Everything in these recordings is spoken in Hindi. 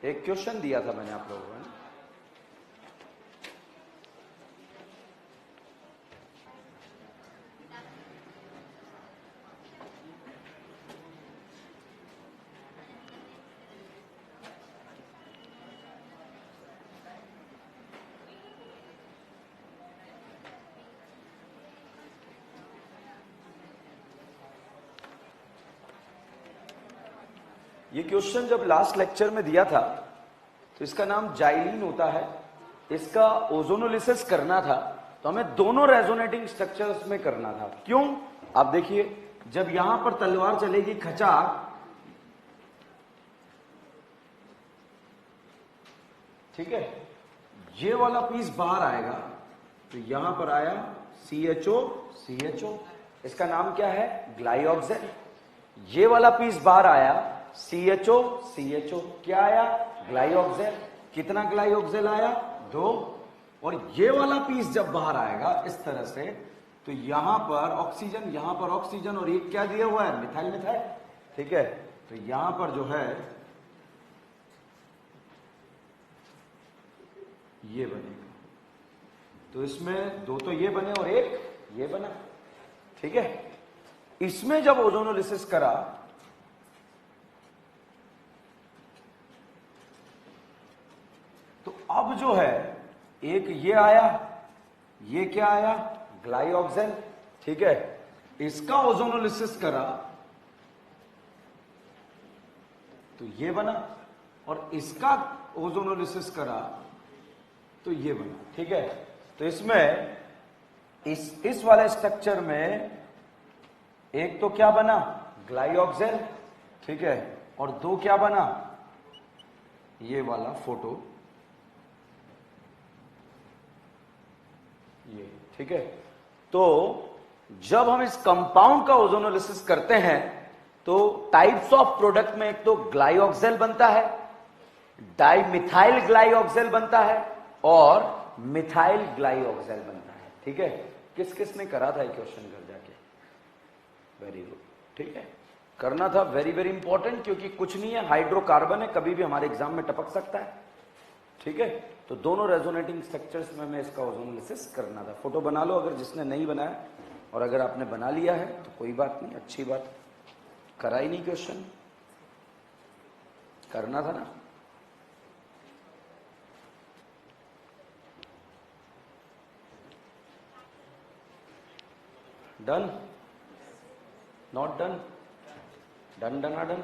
एक क्वेश्चन दिया था मैंने आप लोगों को। ये क्वेश्चन जब लास्ट लेक्चर में दिया था तो इसका नाम जाइलिन होता है, इसका ओजोनोलिसिस करना था, तो हमें दोनों रेजोनेटिंग स्ट्रक्चर्स में करना था। क्यों? आप देखिए, जब यहां पर तलवार चलेगी खचाक, ठीक है, ये वाला पीस बाहर आएगा, तो यहां पर आया CHO CHO, इसका नाम क्या है? ग्लाइऑक्सिल। ये वाला पीस बाहर आया CHO CHO, क्या आया? ग्लाइऑक्सिल। कितना ग्लाइऑक्सिल आया? 2। और ये वाला पीस जब बाहर आएगा इस तरह से, तो यहां पर ऑक्सीजन, यहां पर ऑक्सीजन, और एक क्या दिया हुआ है? मिथाइल मिथाइल, ठीक है। तो यहां पर जो है ये बनेगा, तो इसमें 2 तो ये बने और 1 ये बना, ठीक है। इसमें जब ओजोनोलिसिस करा तो अब जो है एक ये आया, ये क्या आया? ग्लाइऑक्सिल, ठीक है। इसका ओजोनोलिसिस करा तो ये बना, और इसका ओजोनोलिसिस करा तो ये बना, ठीक है। तो इसमें इस वाले स्ट्रक्चर में एक तो क्या बना? ग्लाइऑक्सिल, ठीक है, और 2 क्या बना? ये वाला फोटो, ये, ठीक है। तो जब हम इस कंपाउंड का ओजोनोलिसिस करते हैं तो टाइप्स ऑफ प्रोडक्ट में एक तो ग्लाइऑक्सिल बनता है, डाइमिथाइल ग्लाइऑक्सिल बनता है, और मिथाइल ग्लाइऑक्सिल बनता है, ठीक है। किस किस ने करा था ये क्वेश्चन घर जाके? वेरी गुड, ठीक है, करना था, वेरी वेरी इंपॉर्टेंट, क्योंकि कुछ नहीं है, हाइड्रोकार्बन है, कभी भी हमारे एग्जाम में टपक सकता है, ठीक है। तो दोनों रेजोनेटिंग स्ट्रक्चर्स में मैं इसका ओजोनोलिसिस करना था। फोटो बना लो अगर जिसने नहीं बनाया, और अगर आपने बना लिया है तो कोई बात नहीं, अच्छी बात, करा ही नहीं क्वेश्चन, करना था ना। Done? Not done? Done done done?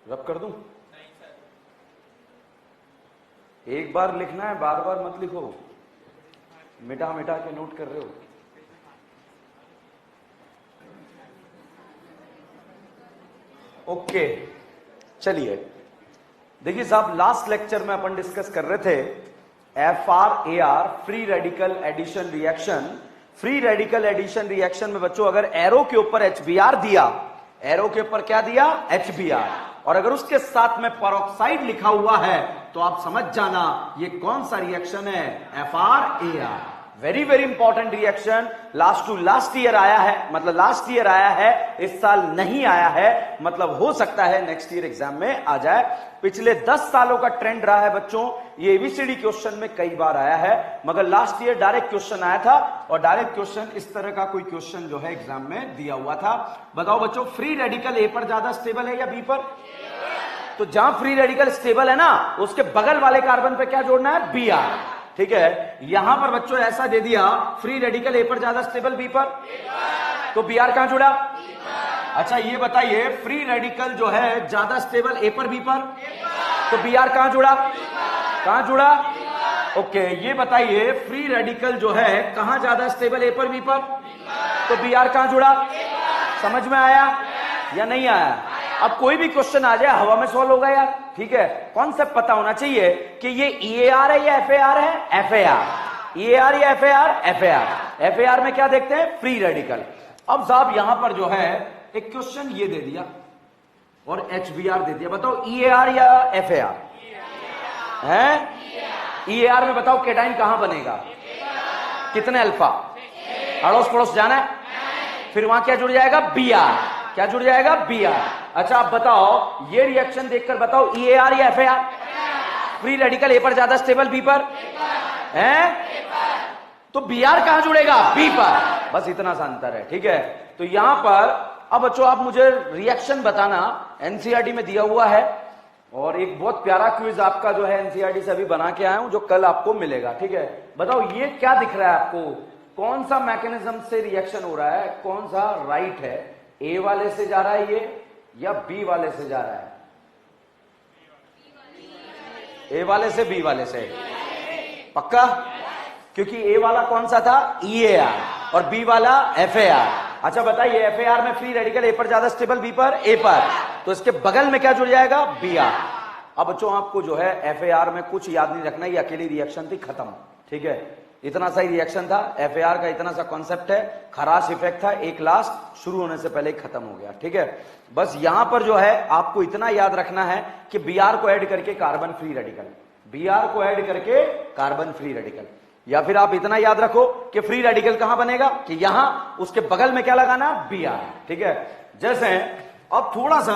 रब कर दूं? एक बार लिखना है, बार बार मत लिखो, मिटा मिटा के नोट कर रहे हो। ओके, चलिए देखिए साहब, लास्ट लेक्चर में अपन डिस्कस कर रहे थे FRAR, free radical addition reaction. Free radical addition reaction में बच्चों अगर एरो के ऊपर HBr दिया, एरो के ऊपर क्या दिया? HBr, और अगर उसके साथ में पेरोक्साइड लिखा हुआ है तो आप समझ जाना ये कौन सा रिएक्शन है? FRAR। Very very important reaction, last to last year आया है, मतलब लास्ट ईयर आया है, इस साल नहीं आया है, मतलब हो सकता है नेक्स्ट ईयर एग्जाम में आ जाए। पिछले 10 सालों का ट्रेंड रहा है बच्चों, ये ABCD क्वेश्चन में कई बार आया है, मगर लास्ट ईयर डायरेक्ट क्वेश्चन आया था, और डायरेक्ट क्वेश्चन इस तरह का कोई क्वेश्चन जो है एग्जाम में दिया हुआ था। बताओ बच्चों, फ्री रेडिकल A पर ज्यादा स्टेबल है या B पर? तो जहां फ्री रेडिकल स्टेबल है ना, उसके बगल वाले कार्बन पे क्या जोड़ना है? Br, ठीक है। यहां पर बच्चों ऐसा दे दिया, फ्री रेडिकल A पर ज्यादा स्टेबल, B पर, तो Br कहां जुड़ा? अच्छा ये बताइए, फ्री रेडिकल जो है ज्यादा स्टेबल A पर, B पर, तो Br कहां जुड़ा? कहां जुड़ा? ओके, ये बताइए, फ्री रेडिकल जो है कहां ज्यादा स्टेबल, A पर, B पर, तो Br कहां जुड़ा? समझ में आया या नहीं आया? अब कोई भी क्वेश्चन आ जाए हवा में सॉल्व होगा यार, ठीक है। कॉन्सेप्ट पता होना चाहिए कि ये EAR है या FAR है? FAR। EAR या FAR? FAR। FAR में क्या देखते हैं? Free radical. अब साहब यहां पर जो है एक क्वेश्चन ये दे दिया और HBr दे दिया, बताओ EAR या FAR? है? EAR में बताओ केटाइन कहां बनेगा? कितने अल्फा? अड़ोस पड़ोस जाना है? फिर वहां क्या जुड़ जाएगा? Br। क्या जुड़ जाएगा? Br। अच्छा आप बताओ, ये रिएक्शन देखकर बताओ EAR या FAR? फ्री रेडिकल A पर ज्यादा स्टेबल, B पर है? तो Br कहां जुड़ेगा? B पर। बस इतना सा अंतर है, ठीक है? तो यहां पर अब बच्चों आप मुझे रिएक्शन बताना, एनसीईआरटी में दिया हुआ है, और एक बहुत प्यारा क्विज आपका जो है एनसीईआरटी से अभी बना के आया हूं, जो कल आपको मिलेगा, ठीक है? बताओ ये क्या दिख रहा है आपको? कौन सा मैकेनिज्म से रिएक्शन हो रहा है? कौन सा राइट है? ए वाले से जा रहा है ये, या बी वाले से जा रहा है? ए वाले से, बी वाले से? पक्का? क्योंकि ए वाला कौन सा था? EAR, और बी वाला FAR। अच्छा बताइए, FAR में फ्री रेडिकल ए पर ज्यादा स्टेबल, बी पर? ए पर। तो इसके बगल में क्या जुड़ जाएगा? Br। अब बच्चों आपको जो है FAR में कुछ याद नहीं रखना, ये अकेली रिएक्शन थी, खत्म, ठीक है? इतना सा ही रिएक्शन था, FAR का इतना सा कॉन्सेप्ट है, खराश इफेक्ट था, एक लास्ट शुरू होने से पहले खत्म हो गया, ठीक है? बस यहां पर जो है आपको इतना याद रखना है कि Br को ऐड करके कार्बन फ्री रेडिकल, Br को ऐड करके कार्बन फ्री रेडिकल, या फिर आप इतना याद रखो कि फ्री रेडिकल कहां बनेगा? कि यहां उसके बगल में क्या लगाना? Br, ठीक है? जैसे अब थोड़ा सा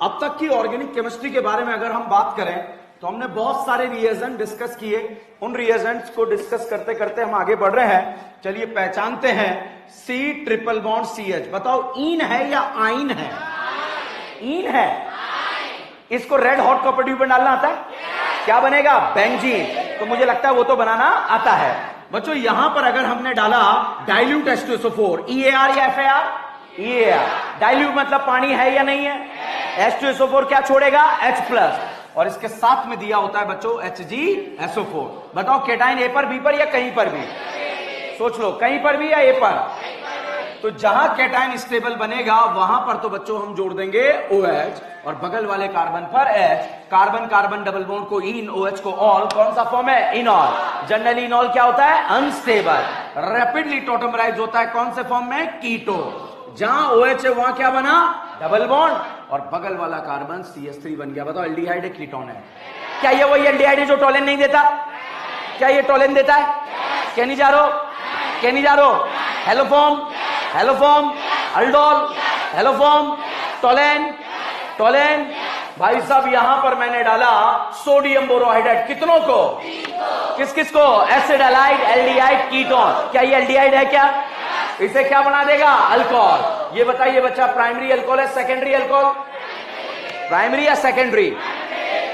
अब तक की ऑर्गेनिक केमिस्ट्री के बारे में अगर हम बात करें, तो हमने बहुत सारे रिएजेंट डिस्कस किए, उन रिएजेंट्स को डिस्कस करते करते हम आगे बढ़ रहे हैं। चलिए पहचानते हैं। C ट्रिपल बॉन्ड CH, बताओ ईन है या आइन है? ईन है। इसको रेड हॉट कॉपर ट्यूब में डालना आता है? क्या बनेगा? बेंजीन। तो मुझे लगता है वो तो बनाना आता है। बच्चों यहां पर अगर हमने डाला डाइल्यूट H2SO4, EAR या FAR? EAR। डाइल्यूट मतलब पानी है या नहीं है? H2SO4 क्या छोड़ेगा? H+, और इसके साथ में दिया होता है बच्चों HgSO4। बताओ केटाइन ए पर, बी पर, या कहीं पर भी? सोच लो, कहीं पर भी या ए पर? तो जहां केटाइन स्टेबल बनेगा वहां पर तो बच्चों हम जोड़ देंगे OH, और बगल वाले कार्बन पर H। Carbon carbon double bond को इन, OH को ऑल, कौन सा फॉर्म है? इनॉल। जनरली इनॉल क्या होता है? अनस्टेबल। रैपिडली टॉटमराइज होता है कौन से फॉर्म में? कीटो। जहां OH है वहां क्या बना? डबल बॉन्ड, और बगल वाला कार्बन CH3 बन गया। बताओ एल्डिहाइड है, कीटोन है? क्या ये वही एल्डिहाइड है जो टोलेन नहीं देता? क्या ये टोलेन देता है? क्या नहीं जा रहा? क्या नहीं जा रहा? Haloform, haloform, aldol, haloform, Tollens, Tollens. भाई साहब यहां पर मैंने डाला सोडियम बोरोहाइड्रेट, कितनों को? किस किस को? Acid, allied, aldehyde, ketone. क्या ये एल्डिहाइड है? क्या इसे क्या बना देगा? अल्कोहल। ये बताइए बच्चा, प्राइमरी अल्कोहल है सेकेंडरी अल्कोहल? प्राइमरी या सेकेंडरी?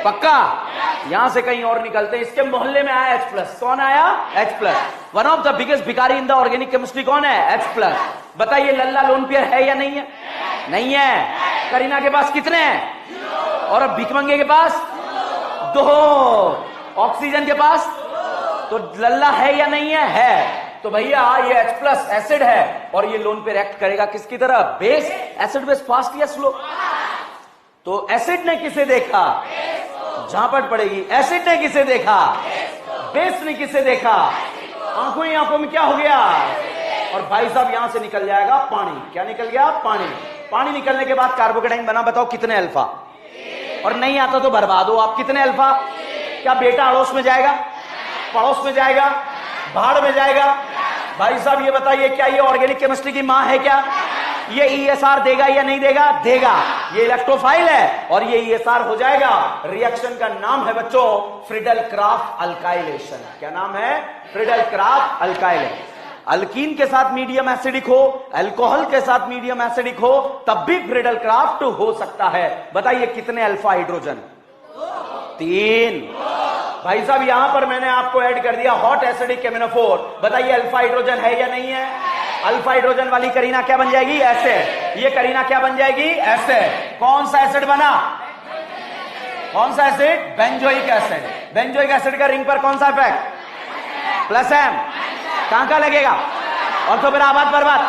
पक्का? यहां से कहीं और निकलते हैं। इसके मोहल्ले में आया H+। कौन आया? H+। One of the biggest भिखारी इन द ऑर्गेनिक केमिस्ट्री कौन है? H+। बताइए लल्ला लोन पेयर है या नहीं है? नहीं है। करीना के पास कितने हैं? और अब भिखमंगे के पास 2। ऑक्सीजन के पास? तो लल्ला है या नहीं है? है। तो भैया ये H+ एसिड है, और ये लोन पे रिएक्ट करेगा किसकी तरह? बेस। एसिड बेस फास्ट या स्लो? तो एसिड ने किसे देखा? झापट पड़ेगी। एसिड ने किसे देखा? बेस ने किसे देखा? आंखों ही आंखों में क्या हो गया? और भाई साहब यहां से निकल जाएगा पानी। क्या निकल गया? पानी। पानी निकलने के बाद कार्बोकेटाइन बना, बताओ कितने अल्फा? और नहीं आता तो बर्बाद हो आप। कितने अल्फा? क्या बेटा अड़ोस में जाएगा? पड़ोस में जाएगा? भाड़ में जाएगा? भाई साहब ये बताइए, क्या ये ऑर्गेनिक केमिस्ट्री की मां है? क्या ये ESR देगा या नहीं देगा? देगा। ये इलेक्ट्रोफाइल है, और ये ESR हो जाएगा। रिएक्शन का नाम है बच्चों फ्रीडल क्राफ्ट अल्काइलेशन। क्या नाम है? Friedel craft alkylation. अल्कीन के साथ मीडियम एसिडिक हो, अल्कोहल के साथ मीडियम एसिडिक हो, तब भी फ्रीडल क्राफ्ट हो सकता है। बताइए कितने अल्फा हाइड्रोजन? 3। भाई साहब यहां पर मैंने आपको ऐड कर दिया हॉट एसिडिक केमिनोफोर। बताइए अल्फा हाइड्रोजन है या नहीं है? अल्फा हाइड्रोजन वाली करीना क्या बन जाएगी? एसिड। ये करीना क्या बन जाएगी? एसिड। कौन सा एसिड बना? कौन सा acid? Benzoic acid. Benzoic acid का रिंग पर कौन सा इफेक्ट? +M। कहां का लगेगा? और तो फिर आबाद बर्बाद,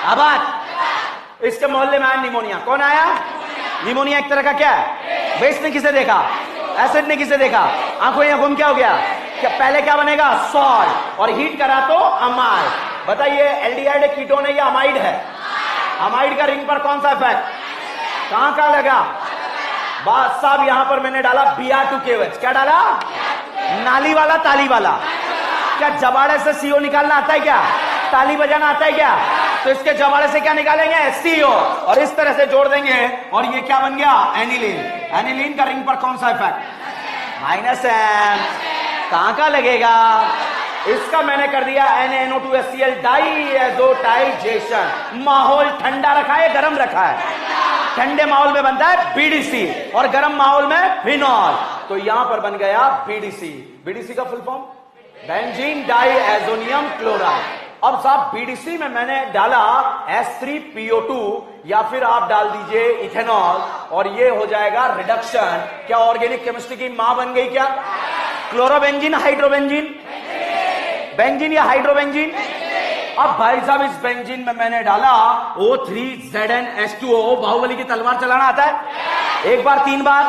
आबाद। इसके मोहल्ले में आया निमोनिया। कौन आया? निमोनिया एक तरह का क्या है? बेस ने किसे देखा? एसिड ने किसे देखा? आंखों ही आंखों में क्या हो गया? क्या पहले क्या बनेगा? सॉल्ट, और हीट करा तो अमाइड। बताइए एल्डिहाइड है, कीटोन है या अमाइड है? अमाइड का रिंग पर कौन सा इफेक्ट? कहां का लगा? बात साहब यहां पर मैंने डाला Br2KOH। क्या डाला? नाली वाला ताली वाला? क्या जबाड़े से सीओ निकालना आता है क्या? ताली बजाना आता है क्या? तो इसके जबाड़े से क्या निकालेंगे? सीओ, और इस तरह से जोड़ देंगे और ये क्या बन गया? एनिलीन। एनिलीन का रिंग पर कौन सा इफेक्ट? Minus M. कहां का लगेगा? इसका मैंने कर दिया NaNO2HCl डाइएजोटाइजेशन। माहौल ठंडा रखा है, गरम रखा है? ठंडे माहौल में बनता है बीडीसी और गर्म माहौल में फिनॉल। तो यहां पर बन गया बीडीसी। बीडीसी का full form benzene diazonium chloride. अब साहब बीडीसी में मैंने डाला H3PO2 या फिर आप डाल दीजिए इथेनॉल और ये हो जाएगा रिडक्शन। क्या ऑर्गेनिक केमिस्ट्री की मां बन गई क्या? क्लोरोबेंजीन, हाइड्रोबेंजीन? बेंजीन या हाइड्रोबेंजीन? अब भाई साहब इस बेंजीन में मैंने डाला O3ZnH2O। बाहुबली की तलवार चलाना आता है? एक बार 3 बार?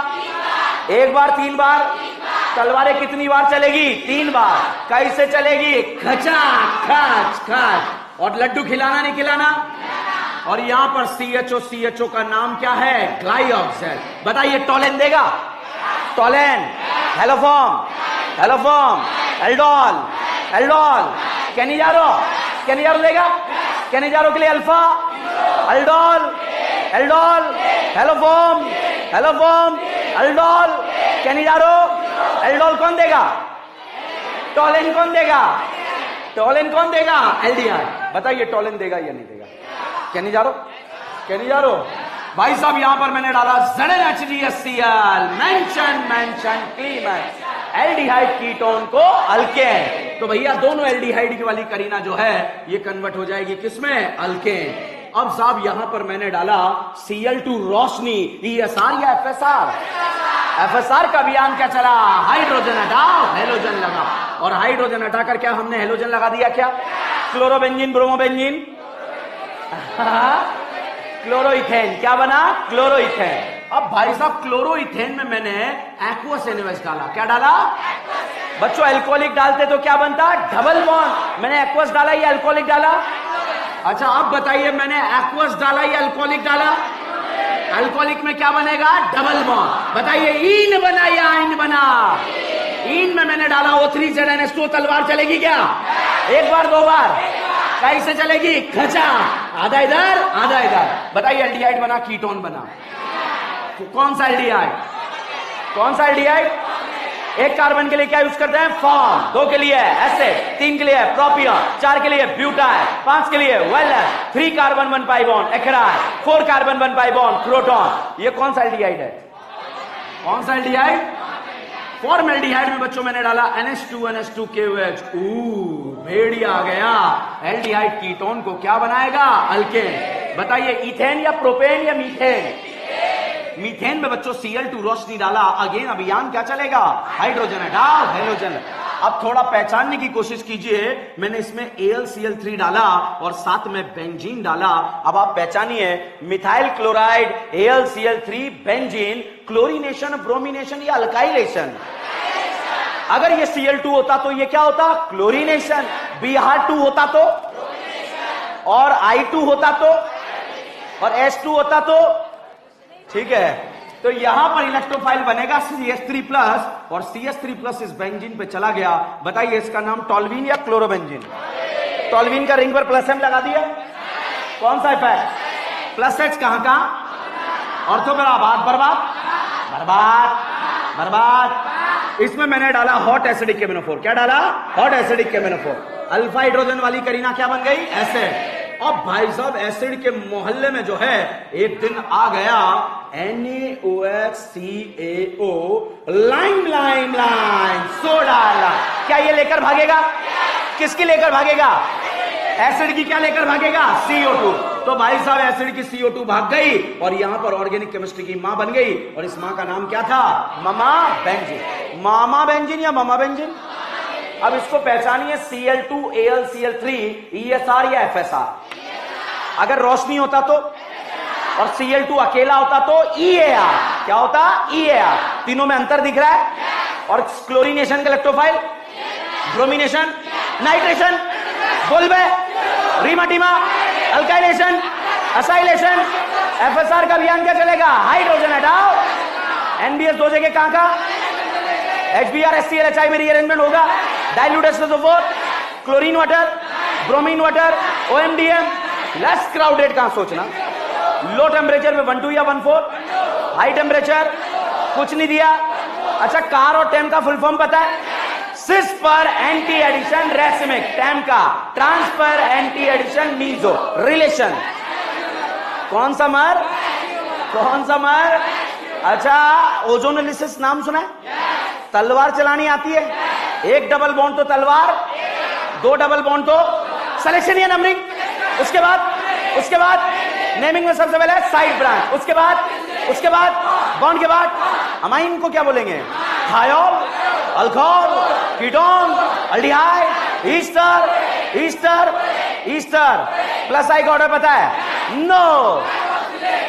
एक बार 3 बार? तलवारें कितनी बार चलेगी? 3 बार। कैसे चलेगी? खचा खच खच। और लड्डू खिलाना नहीं खिलाना? और यहां पर CHO का नाम क्या है? ग्लाइऑक्सिल। बताइए टोलेन देगा? Tollens, haloform, haloform, aldol, aldol, Cannizzaro, Cannizzaro देगा? कैनिजारो के लिए alpha, aldol, aldol, haloform, haloform, aldol, Cannizzaro, aldol कौन देगा? टोलेन कौन देगा? टोलेन कौन देगा? एल्डिहाइड। बताइए टोलेन देगा या नहीं देगा? Cannizzaro, Cannizzaro. भाई साहब यहां पर मैंने डाला ZnHDHCl, मेंशन मेंशन क्लीमेक्स, एल्डिहाइड कीटोन को अल्केन। तो भैया दोनों एल्डिहाइड की वाली करीना जो है ये कन्वर्ट हो जाएगी किसमें? अल्केन। अब साहब यहां पर मैंने डाला Cl2 रोशनी, ESR या FSR? FSR का अभियान क्या चला? हाइड्रोजन हटाओ, हेलोजन लगा। और हाइड्रोजन हटाकर क्या हमने हेलोजन लगा दिया? क्या? Chlorobenzene, bromobenzene, chloroethane. क्या बना? क्लोरोइथेन। अब भाई साहब क्लोरोइथेन में मैंने एक्वस NaOH डाला। क्या डाला? बच्चों अल्कोहलिक डालते तो क्या बनता? Double bond. मैंने एक्वस डाला या अल्कोहलिक डाला? अच्छा अब बताइए मैंने एक्वस डाला या अल्कोहलिक डाला? अल्कोहलिक में क्या बनेगा? Double bond. बताइए ईन बना या आइन बना? ईन में मैंने डाला O3ZnH2O। तलवार चलेगी क्या? एक बार 2 बार? कैसे चलेगी? खचा, आधा इधर आधा इधर। बताइए एल्डिहाइड बना, कीटोन बना। कौन सा एल्डिहाइड? कौन सा एल्डिहाइड? एक कार्बन के लिए क्या यूज करते हैं? फॉर्म। 2 के लिए एसिड, 3 के लिए प्रोपियन, 4 के लिए ब्यूटाइल, 5 के लिए वेलनेस, 3 कार्बन 1 पाई बॉन्ड एक्राइड, 4 कार्बन 1 पाई बॉन्ड प्रोटॉन। ये कौन सा एल्डिहाइड है? कौन सा एल्डिहाइड? फॉर्मल्डिहाइड में बच्चों मैंने डाला NH2NH2KOH। भेड़िया आ गया। एल्डिहाइड कीटोन को क्या बनाएगा? अल्केन। बताइए इथेन या प्रोपेन या मीथेन? मीथेन में बच्चों Cl2 रोशनी डाला। अगेन अभियान क्या चलेगा? हाइड्रोजन हटाओ, हेलोजन। अब थोड़ा पहचानने की कोशिश कीजिए। मैंने इसमें AlCl3 डाला और साथ में बेंजीन डाला। अब आप पहचानिए methyl chloride, AlCl3, benzene, chlorination, bromination या अल्काइलेशन? अगर ये Cl2 होता तो ये क्या होता? क्लोरीनेशन। Br2 होता तो? और I2 होता तो? और H2 होता तो? ठीक है, तो यहां पर इलेक्ट्रोफाइल बनेगा CH3+ और CH3+ इस बेंजीन पे चला गया। बताइए इसका नाम टोल्वीन या क्लोरोबेंजीन? टोल्वीन का रिंग पर +M लगा दिया। कौन सा इफेक्ट? +H कहां का? ऑर्थो बर्बाद, बर्बाद, बर्बाद, बर्बाद। इसमें मैंने डाला हॉट एसिडिक केमिनोफोर। क्या डाला? Hot acidic K M N O four. Alpha hydrogen वाली करीना क्या बन गई? एसिड। अब भाई साहब एसिड के मोहल्ले में जो है एक दिन आ गया NaOH lime lime lime soda. क्या ये लेकर भागेगा? किसकी लेकर भागेगा? एसिड की। क्या लेकर भागेगा? CO2। तो भाई साहब एसिड की CO2 भाग गई और यहां पर ऑर्गेनिक केमिस्ट्री की मां बन गई और इस मां का नाम क्या था? मामा बेंजीन। मामा बेंजीन या मामा बेंजीन? अब इसको पहचानिए Cl2 AlCl3 ESR या FSR? अगर रोशनी होता तो और Cl2 अकेला होता तो EAR। क्या होता? EAR। तीनों में अंतर दिख रहा है। और क्लोरीनेशन का इलेक्ट्रोफाइल, ब्रोमिनेशन, नाइट्रेशन, बोलबे, रीमाटीमा, अल्काइलेशन, असाइलेशन। FSR का अभियान क्या चलेगा? हाइड्रोजन हटाओ। NBS 2 जगह कहां का? HBr HCl HI में रीअरेंजमेंट होगा, dilute H2SO4, chlorine water, bromine water, OMDM, less crowded कहां सोचना, लो टेम्परेचर में 12 या 14, हाई टेम्परेचर कुछ नहीं दिया। अच्छा, कार और टेम का फुल फॉर्म पता है? सिस पर एंटी एडिशन रेसिमिक, टेम का transfer anti addition meso relation. कौन सा मर? कौन सा मर? अच्छा, ओजोनोलिसिस नाम सुना है? तलवार चलानी आती है? एक डबल बॉन्ड तो तलवार, दो डबल बॉन्ड तो सिलेक्शन या नंबरिंग, उसके बाद नेमिंग में सबसे पहले साइड ब्रांच, उसके बाद बॉन्ड के बाद अमाइन को क्या बोलेंगे? Thiol, alcohol, ketone, aldehyde, ester plus I का ऑर्डर पता है? नो,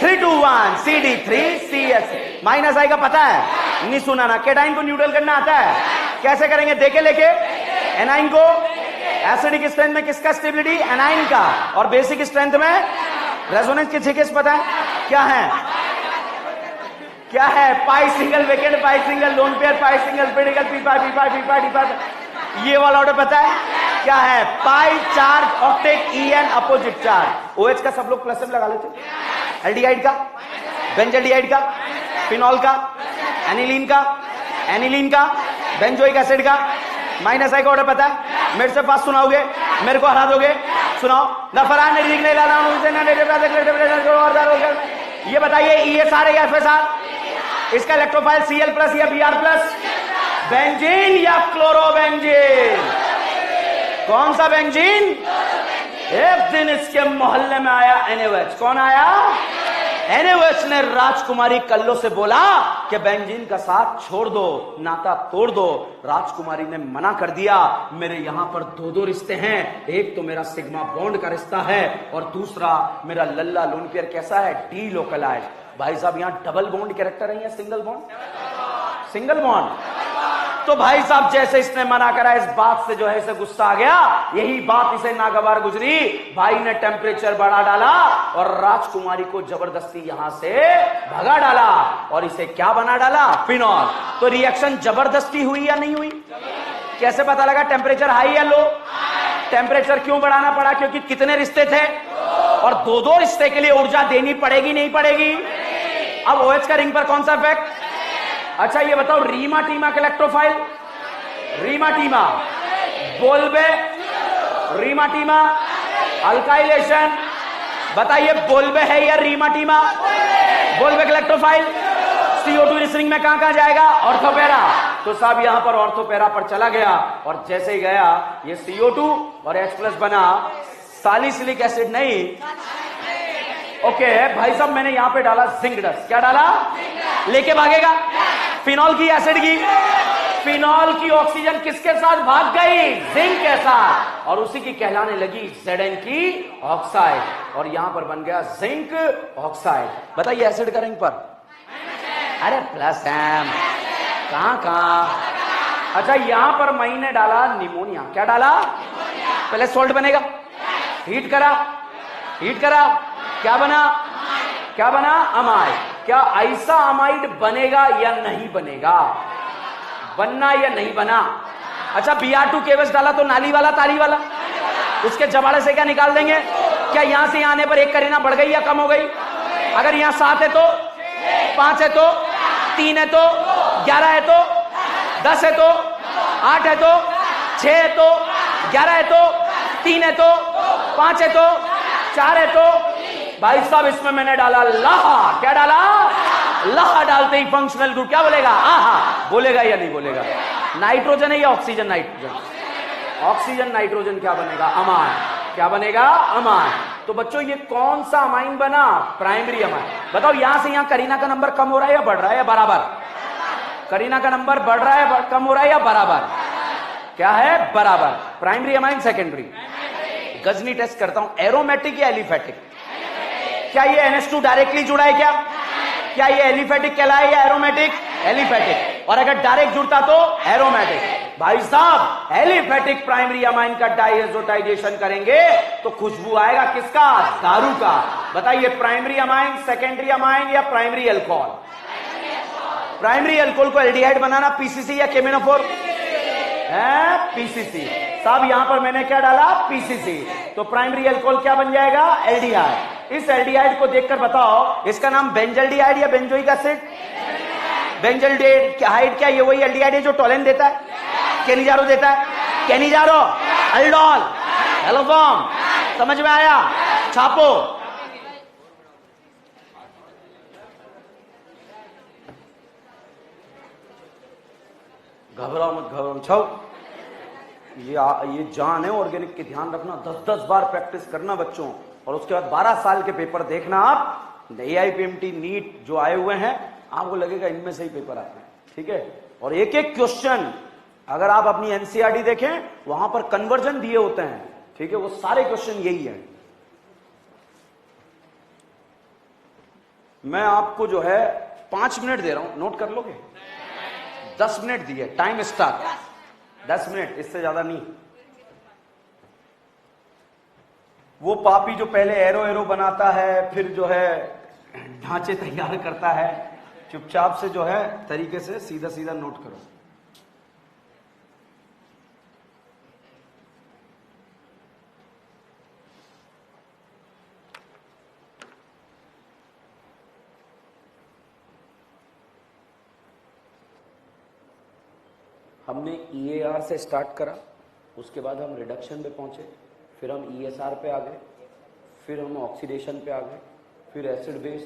321 CD3CS माइनस आई का पता है? नहीं सुना ना। केटाइन को न्यूट्रल करना आता है? कैसे करेंगे? देके लेके। एनाइन को एसिडिक स्ट्रेंथ में किसका स्टेबिलिटी? एनाइन का। और बेसिक स्ट्रेंथ में रेजोनेंस के थिकनेस पता है क्या है? Pi single vacant, pi single lone pair, pi single radical, पी5 ये वाला ऑर्डर पता है क्या है? Pi charge octet EN opposite charge. OH का सब लोग प्लस लगा लेते, एल्डिहाइड का, बेंजल्डिहाइड का, फिनॉल का, एनिलीन का, बेंजोइक एसिड का। माइनस आई का ऑर्डर पता है? मेरे से पास सुनाओगे, मेरे को हरा दोगे? सुनाओ। ये बताइए ESR या FSR? इसका इलेक्ट्रोफाइल Cl प्लस या Br प्लस? बेंजीन या क्लोरोबेंजीन? कौन सा बेंजीन? एक दिन इसके मोहल्ले में आया NaOH। कौन आया? NaOH ने राजकुमारी कल्लो से बोला कि बेंजीन का साथ छोड़ दो, नाता तोड़ दो। राजकुमारी ने मना कर दिया। मेरे यहां पर दो रिश्ते हैं, एक तो मेरा सिग्मा बॉन्ड का रिश्ता है और दूसरा मेरा लल्ला लोन पेयर कैसा है? D localise. भाई साहब, यहां डबल बॉन्ड कैरेक्टर है या सिंगल बॉन्ड? Single bond. तो भाई साहब, जैसे इसने मना करा, इस बात से जो है इसे गुस्सा आ गया। यही बात इसे नागवार गुजरी। भाई ने टेम्परेचर बढ़ा डाला और राजकुमारी को जबरदस्ती यहां से भगा डाला और इसे क्या बना डाला? फिनॉल। तो रिएक्शन जबरदस्ती हुई या नहीं हुई? कैसे पता लगा टेम्परेचर हाई या लो? टेम्परेचर क्यों बढ़ाना पड़ा? क्योंकि कितने रिश्ते थे और दो रिश्ते के लिए ऊर्जा देनी पड़ेगी नहीं पड़ेगी? अब OH का रिंग पर कौन सा इफेक्ट? अच्छा, ये बताओ, रीमा टीमा का इलेक्ट्रोफाइल? रीमा टीमा बोलबे, रीमा टीमा अल्काइलेशन। बताइए, बोलबे है या रीमा टीमा? बोलबे का इलेक्ट्रोफाइल CO2 इस रिंग में कहां जाएगा? ऑर्थोपेरा। तो साहब यहां पर ऑर्थोपेरा पर चला गया और जैसे ही गया ये CO2 और H+ बना, सालिसिलिक एसिड नहीं। ओके भाई साहब, मैंने यहां पे डाला जिंक डस्ट। क्या डाला? लेके भागेगा फिनॉल की, एसिड की। फिनॉल की ऑक्सीजन किसके साथ भाग गई? जिंक के साथ। और उसी की कहलाने लगी Zn की ऑक्साइड और यहां पर बन गया जिंक ऑक्साइड। बताइए एसिड का रिंग पर? अरे प्लस M। कहां? अच्छा, यहां पर मैंने डाला निमोनिया। क्या डाला? पहले सोल्ट बनेगा, हीट करा, क्या बना? अमाइड। क्या ऐसा अमाइड बनेगा या नहीं बनेगा? बनना या नहीं बना? अच्छा, Br2 केवस डाला तो नाली वाला, ताली वाला, उसके जबाड़े से क्या निकाल देंगे? क्या यहां से आने पर एक करीना बढ़ गई या कम हो गई? अगर यहां 7 है तो 5 है तो 3 है तो 11 है तो 10 है तो 8 है तो 6 है तो 11 है तो 3 है तो 5 है तो 4 है तो। भाई साहब, इसमें मैंने डाला लाहा। क्या डाला? लाहा। डालते ही फंक्शनल ग्रुप क्या बोलेगा? आहा। बोलेगा या नहीं बोलेगा? नाइट्रोजन है या ऑक्सीजन? नाइट्रोजन। ऑक्सीजन नाइट्रोजन क्या बनेगा? अमाइन। क्या बनेगा? अमाइन। तो बच्चों, ये कौन सा अमाइन बना? Primary amine. बताओ, यहां से यहां करीना का नंबर कम हो रहा है या बढ़ रहा है या बराबर? करीना का नंबर बढ़ रहा है, कम हो रहा है या बराबर? क्या है? बराबर। Primary amine, secondary. Ghajini test करता हूं, एरोमेटिक या एलिफेटिक? क्या ये NH2 डायरेक्टली जुड़ा है? क्या ये एलिफेटिक कहलाए या एरोमेटिक? एलिफेटिक। और अगर डायरेक्ट जुड़ता तो एरोमेटिक। भाई साहब, एलिफेटिक प्राइमरी अमाइन का डाइएजोटाइजेशन करेंगे तो खुशबू आएगा किसका? दारू का। बताइए, प्राइमरी अमाइन, सेकेंडरी अमाइन या प्राइमरी अल्कोहल? प्राइमरी अल्कोहल को एल्डिहाइड बनाना पीसीसी या केमिनोफोर है, पीसीसी। साहब यहां पर मैंने क्या डाला, पीसीसी, तो प्राइमरी अल्कोहल क्या बन जाएगा, एल्डिहाइड। इस एल्डिहाइड को देखकर बताओ इसका नाम बेंजल्डिहाइड या बेंजोइक एसिड, बेंजल्डिहाइड क्या ये वही एल्डिहाइड है जो टोलेन देता है, केनिजारो देता है, केनिजारो, अल्डोल, एलोफॉर्म, समझ में आया, छापो। घबराओ मत, घबराओ छो, ये जान है ऑर्गेनिक की, ध्यान रखना। 10-10 बार प्रैक्टिस करना बच्चों, और उसके बाद 12 साल के पेपर देखना आप। AIPMT नीट जो आए हुए हैं आपको लगेगा इनमें से ही पेपर आते हैं, ठीक है। और एक एक क्वेश्चन अगर आप अपनी NCERT देखें वहां पर कन्वर्जन दिए होते हैं, ठीक है, वो सारे क्वेश्चन यही है। मैं आपको जो है 5 मिनट दे रहा हूं, नोट कर लोगे? 10 मिनट दिए, टाइम स्टार्ट 10 मिनट, इससे ज्यादा नहीं। वो पापी जो पहले एरो एरो बनाता है फिर जो है ढांचे तैयार करता है, चुपचाप से जो है तरीके से सीधा सीधा नोट करो। हमने EAR से स्टार्ट करा, उसके बाद हम रिडक्शन पे पहुंचे, फिर हम ESR पे आ गए, फिर हम ऑक्सीडेशन पे आ गए, फिर एसिड बेस,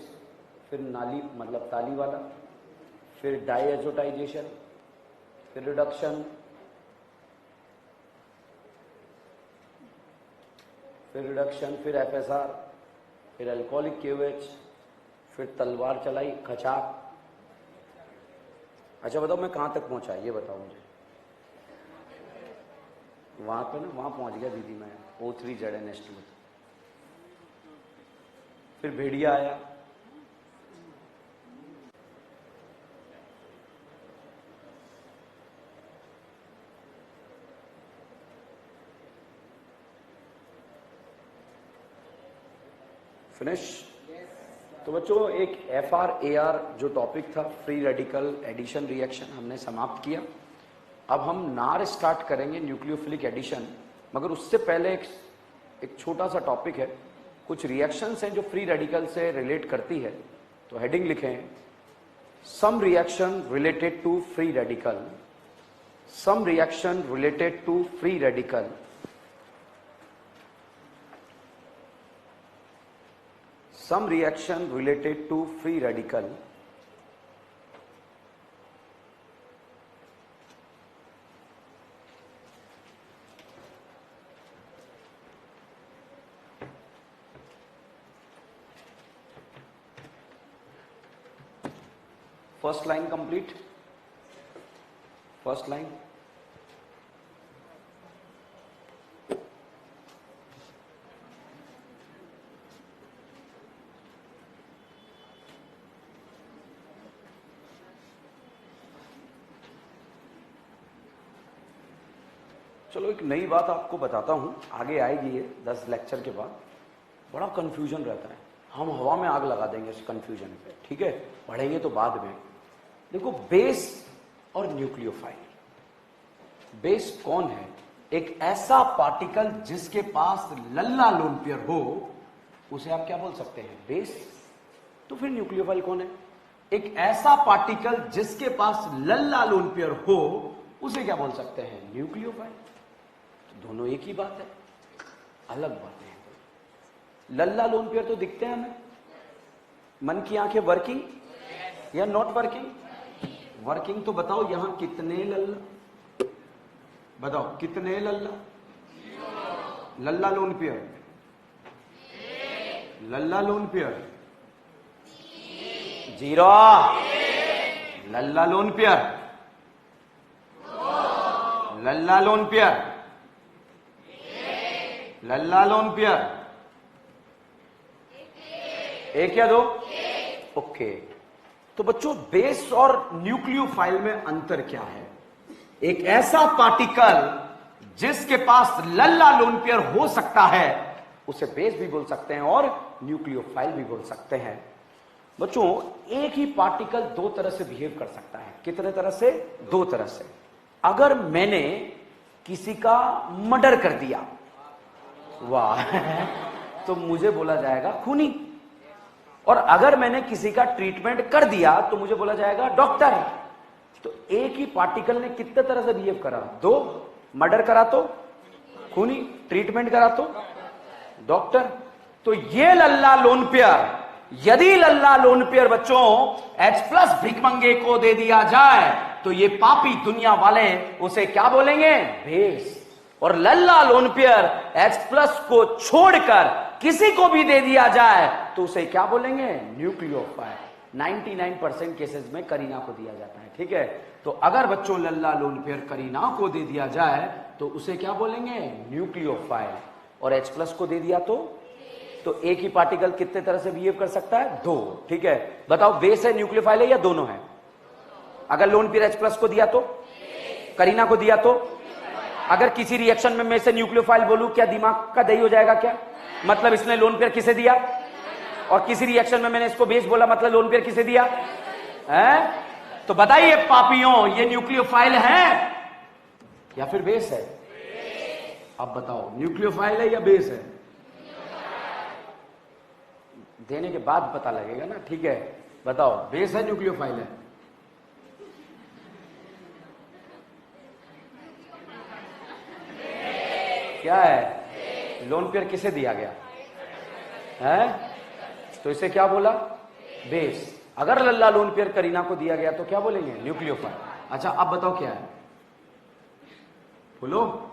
फिर नाली मतलब ताली वाला, फिर डाईएजोटाइजेशन, फिर रिडक्शन, फिर FSR, फिर अल्कोहलिक KOH, फिर तलवार चलाई खचाक। अच्छा बताओ मैं कहां तक पहुंचा, ये बताओ मुझे। वहां पे ना, वहां पहुंच गया दीदी मैं, O3 ZNS2। फिर भेड़िया आया, फिनिश। तो बच्चों एक FR-AR जो टॉपिक था फ्री रेडिकल एडिशन रिएक्शन हमने समाप्त किया। अब हम नार स्टार्ट करेंगे, न्यूक्लियोफिलिक एडिशन। मगर उससे पहले एक छोटा सा टॉपिक है, कुछ रिएक्शंस हैं जो फ्री रेडिकल से रिलेट करती है। तो हेडिंग लिखें, some reaction related to free radical, some reaction related to free radical, some reaction related to free radical first line complete, first line। चलो एक नई बात आपको बताता हूं, आगे आएगी ये 10 लेक्चर के बाद। बड़ा कंफ्यूजन रहता है, हम हवा में आग लगा देंगे इस कंफ्यूजन पे, ठीक है, पढ़ेंगे तो बाद में। देखो बेस और न्यूक्लियोफाइल, बेस कौन है? एक ऐसा पार्टिकल जिसके पास लल्ला लोन पेयर हो उसे आप क्या बोल सकते हैं? बेस। तो फिर न्यूक्लियोफाइल कौन है? एक ऐसा पार्टिकल जिसके पास लल्ला लोन पेयर हो उसे क्या बोल सकते हैं? न्यूक्लियोफाइल। दोनों एक ही बात है, अलग बातें हैं। लल्ला लोन पेयर तो दिखते हैं हमें, मन की आंखें वर्किंग या नॉट वर्किंग? वर्किंग। तो बताओ यहां कितने लल्ला, बताओ कितने लल्ला? लल्ला लोन पेयर, लल्ला लोन पेयर 0, लल्ला लोन पेयर, लल्ला लोन पेयर, लल्ला लोन पेयर 1 या 2? ओके। तो बच्चों बेस और न्यूक्लियोफाइल में अंतर क्या है? एक ऐसा पार्टिकल जिसके पास लल्ला लोन पेयर हो सकता है उसे बेस भी बोल सकते हैं और न्यूक्लियोफाइल भी बोल सकते हैं। बच्चों एक ही पार्टिकल दो तरह से बिहेव कर सकता है। कितने तरह से? दो तरह से। अगर मैंने किसी का मर्डर कर दिया, वाह तो मुझे बोला जाएगा खूनी। और अगर मैंने किसी का ट्रीटमेंट कर दिया तो मुझे बोला जाएगा डॉक्टर। तो एक ही पार्टिकल ने कितने तरह से बिहेव करा? दो। मर्डर करा तो खूनी, ट्रीटमेंट करा तो डॉक्टर। तो ये लल्ला लोन पेयर, यदि लल्ला लोन पेयर बच्चों H+ भिखमंगे को दे दिया जाए तो ये पापी दुनिया वाले उसे क्या बोलेंगे? बेस। और लल्ला लोन पेयर H+ को छोड़कर किसी को भी दे दिया जाए तो उसे क्या बोलेंगे? न्यूक्लियोफाइल। 99% केसेस में करीना को दिया जाता है। ठीक है, तो अगर बच्चों लल्ला लोन पेयर करीना को दे दिया जाए तो उसे क्या बोलेंगे? न्यूक्लियोफाइल। और H+ को दे दिया तो एक ही पार्टिकल कितने तरह से बिहेव कर सकता है? दो। ठीक है, बताओ बेस है, न्यूक्लियोफाइल है या दोनों है? अगर लोन पेयर H+ को दिया तो, करीना को दिया तो, अगर किसी रिएक्शन में मैं से न्यूक्लियोफाइल बोलूं, क्या दिमाग का दही हो जाएगा क्या? मतलब इसने लोन पेयर किसे दिया? और किसी रिएक्शन में मैंने इसको बेस बोला, मतलब लोन पेयर किसे दिया है? तो बताइए पापियों, ये न्यूक्लियोफाइल है या फिर बेस है? अब बताओ न्यूक्लियोफाइल है या बेस है? देने के बाद पता लगेगा ना। ठीक है, बताओ बेस है न्यूक्लियोफाइल है? क्या है? लोन पेयर किसे दिया गया है? तो इसे क्या बोला? बेस। अगर लल्ला लोन पेयर करीना को दिया गया तो क्या बोलेंगे? न्यूक्लियोफाइल। अच्छा अब बताओ क्या है? बोलो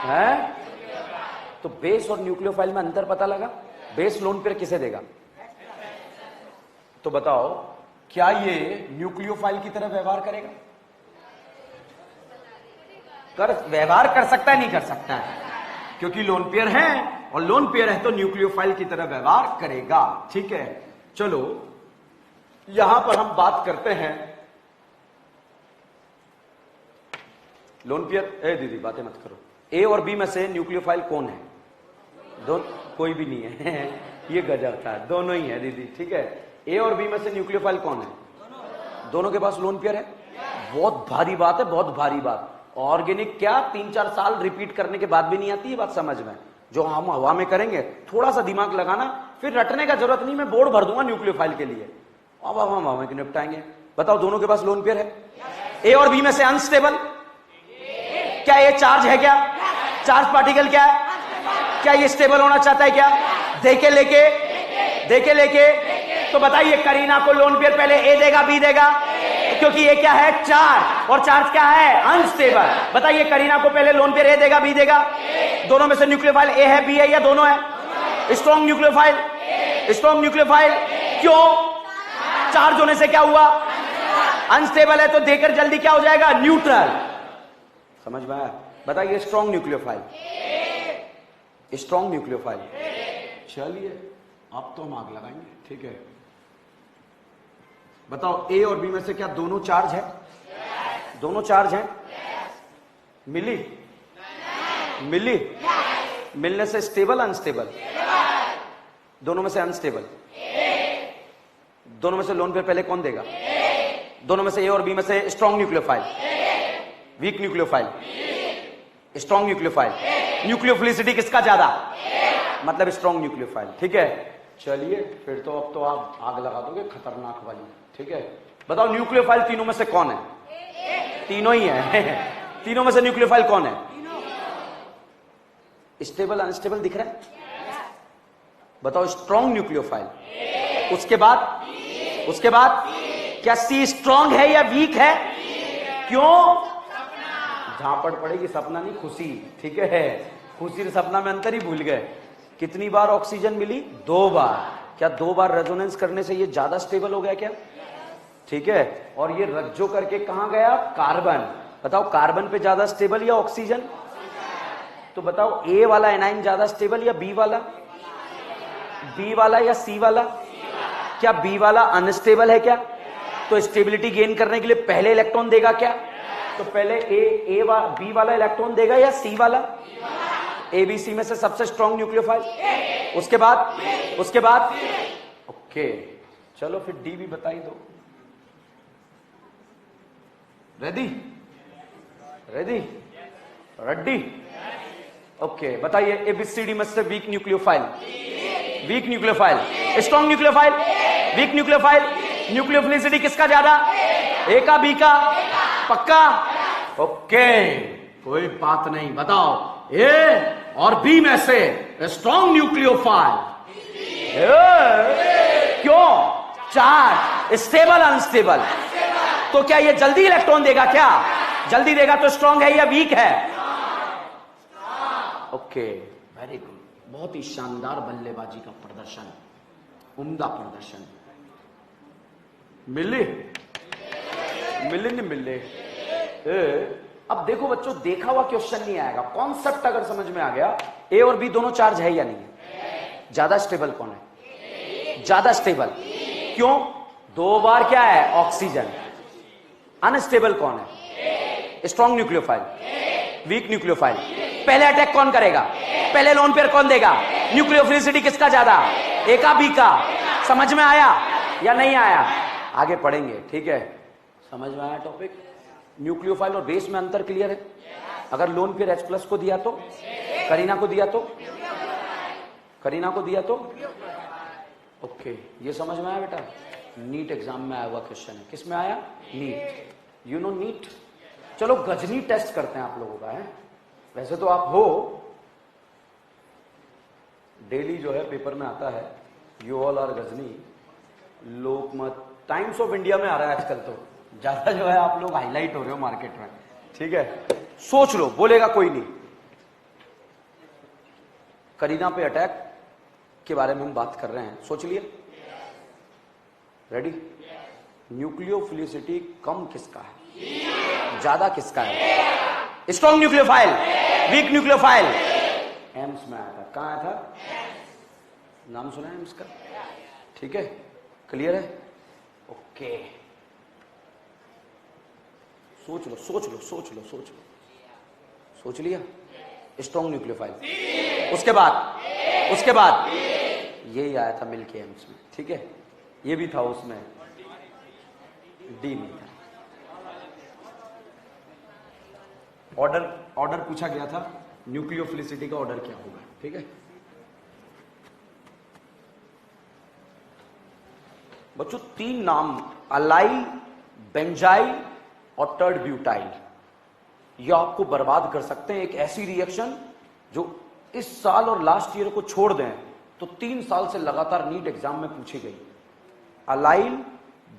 है? तो बेस और न्यूक्लियोफाइल में अंतर पता लगा? बेस लोन पेयर किसे देगा? तो बताओ क्या ये न्यूक्लियोफाइल की तरह व्यवहार करेगा? व्यवहार कर सकता है, नहीं कर सकता है? क्योंकि लोन पेयर है और लोन पेयर है तो न्यूक्लियोफाइल की तरह व्यवहार करेगा। ठीक है, चलो यहां पर हम बात करते हैं लोन पेयर। ए दीदी बातें मत करो। ए और बी में से न्यूक्लियोफाइल कौन है? कोई भी नहीं है ये गजब था, दोनों ही है दीदी। ठीक है, ए और बी में से न्यूक्लियोफाइल कौन है? दोनों के पास लोन पेयर है। बहुत भारी बात है, बहुत भारी बात। ऑर्गेनिक क्या 3-4 साल रिपीट करने के बाद भी नहीं आती है बात समझ में। जो हम हवा में करेंगे, थोड़ा सा दिमाग लगाना, फिर रटने का जरूरत नहीं, मैं बोर्ड भर दूंगा न्यूक्लियोफाइल के लिए। अब हम हवा में निपटाएंगे। बताओ दोनों के पास लोन पेयर है? ए और बी में से अनस्टेबल क्या? ये चार्ज है क्या? चार्ज पार्टिकल क्या है? क्या ये स्टेबल होना चाहता है क्या? देखे लेके तो बताइए करीना को लोन पेयर पहले ए देगा बी देगा? क्योंकि ये क्या है? चार्ज, और चार्ज क्या है? अनस्टेबल। बताइए करीना को पहले लोन पेयर ए देगा बी देगा? दोनों में से न्यूक्लियोफाइल ए है बी है या दोनों है? Strong nucleophile. स्ट्रॉन्ग न्यूक्लियोफाइल क्यों? चार्ज होने से क्या हुआ? अनस्टेबल है तो देकर जल्दी क्या हो जाएगा? न्यूट्रल। समझ में आया? बताइए स्ट्रॉन्ग न्यूक्लियोफाइल। Strong nucleophile. चलिए अब तो हम आग लगाएंगे। ठीक है, बताओ ए और बी में से क्या दोनों चार्ज है? दोनों चार्ज हैं? मिली मिलने से स्टेबल अनस्टेबल? दोनों में से अनस्टेबल। दोनों में से लोन पेयर पहले कौन देगा? दोनों में से ए और बी में से strong nucleophile, weak nucleophile, strong nucleophile. Nucleophilicity किसका ज्यादा? मतलब स्ट्रॉन्ग न्यूक्लियोफाइल। ठीक है, चलिए फिर तो अब तो आप आग लगा दोगे खतरनाक वाली। ठीक है, बताओ न्यूक्लियोफाइल तीनों में से कौन है? तीनों ही है। तीनों में से न्यूक्लियोफाइल कौन है? स्टेबल अनस्टेबल दिख रहा है? बताओ स्ट्रॉन्ग न्यूक्लियोफाइल। उसके बाद क्या सी स्ट्रॉन्ग है या वीक है? क्यों? झापड़ पड़ेगी, सपना नहीं खुशी। ठीक है, खुशी और सपना में अंतर ही भूल गए। कितनी बार ऑक्सीजन मिली? 2 बार। क्या 2 बार रेजोनेंस करने से ये ज्यादा स्टेबल हो गया क्या? ठीक है, और ये रज्जो करके कहां गया? कार्बन। बताओ कार्बन पे ज्यादा स्टेबल या ऑक्सीजन? तो बताओ ए वाला एनाइन ज्यादा स्टेबल या बी वाला? बी वाला या सी वाला? क्या बी वाला अनस्टेबल है क्या? तो स्टेबिलिटी गेन करने के लिए पहले इलेक्ट्रॉन देगा क्या? तो पहले बी वाला इलेक्ट्रॉन देगा या सी वाला? ए बी सी में से सबसे स्ट्रॉन्ग न्यूक्लियोफाइल। उसके बाद ओके, चलो फिर डी भी बता ही दो। रेडी रेडी रेडी, ओके बताइए। एबीसीडी में से weak nucleophile, weak nucleophile, strong nucleophile, weak nucleophile, nucleophilicity किसका ज्यादा? ए का, बी का? पक्का? ओके, कोई बात नहीं। बताओ ए और बी में से स्ट्रॉन्ग न्यूक्लियोफाइल क्यों? चार्ज स्टेबल अनस्टेबल, तो क्या ये जल्दी इलेक्ट्रॉन देगा? क्या जल्दी देगा? तो स्ट्रॉन्ग है या वीक है? ओके, वेरी गुड, बहुत ही शानदार बल्लेबाजी का प्रदर्शन, उम्दा प्रदर्शन। मिले मिले नहीं मिले? अब देखो बच्चों, देखा हुआ क्वेश्चन नहीं आएगा, कॉन्सेप्ट अगर समझ में आ गया। ए और बी दोनों चार्ज है या नहीं है? ज्यादा स्टेबल कौन है? ज्यादा स्टेबल क्यों? दो बार क्या है? ऑक्सीजन। अनस्टेबल कौन है? Strong nucleophile, weak nucleophile. पहले अटैक कौन करेगा? पहले लोन पेयर कौन देगा? न्यूक्लियोफिलिसिटी किसका ज्यादा? ए का, बी का? समझ में आया या नहीं आया? आगे पढ़ेंगे, ठीक है। समझ में आया टॉपिक? न्यूक्लियोफाइल और बेस में अंतर क्लियर है? अगर लोन पेयर H+ को दिया तो, करीना को दिया तो, करीना को दिया तो, ओके, ये समझ में आया बेटा? नीट एग्जाम में आया हुआ क्वेश्चन है। किस में आया? NEET, you know NEET. चलो गजनी टेस्ट करते हैं आप लोगों का, है वैसे तो आप हो, डेली जो है पेपर में आता है, you all are Ghajini. Lokmat, Times of India में आ रहा है आजकल, तो ज्यादा जो है आप लोग हाईलाइट हो रहे हो मार्केट में, ठीक है। सोच लो, बोलेगा कोई नहीं। करीना पे अटैक के बारे में हम बात कर रहे हैं, सोच लिए? रेडी? न्यूक्लियोफिलिसिटी कम किसका है? ज्यादा किसका है? Strong nucleophile, weak nucleophile. AIIMS में आया था। कहां आया था? नाम सुना है एम्स का? ठीक है, क्लियर है? ओके, सोच लो सोच लो सोच लो सोच लो, सोच लिया? Strong nucleophile. उसके बाद यही आया था मिलके एम्स में, ठीक है। ये भी था उसमें, डी नहीं था। ऑर्डर पूछा गया था, न्यूक्लियोफिलिसिटी का ऑर्डर क्या होगा, ठीक है। बच्चों तीन नाम, अलाइल, बेंजाइल और टर्ड ब्यूटाइल, ये आपको बर्बाद कर सकते हैं। एक ऐसी रिएक्शन जो इस साल और लास्ट ईयर को छोड़ दें तो 3 साल से लगातार नीट एग्जाम में पूछी गई। अलाइल,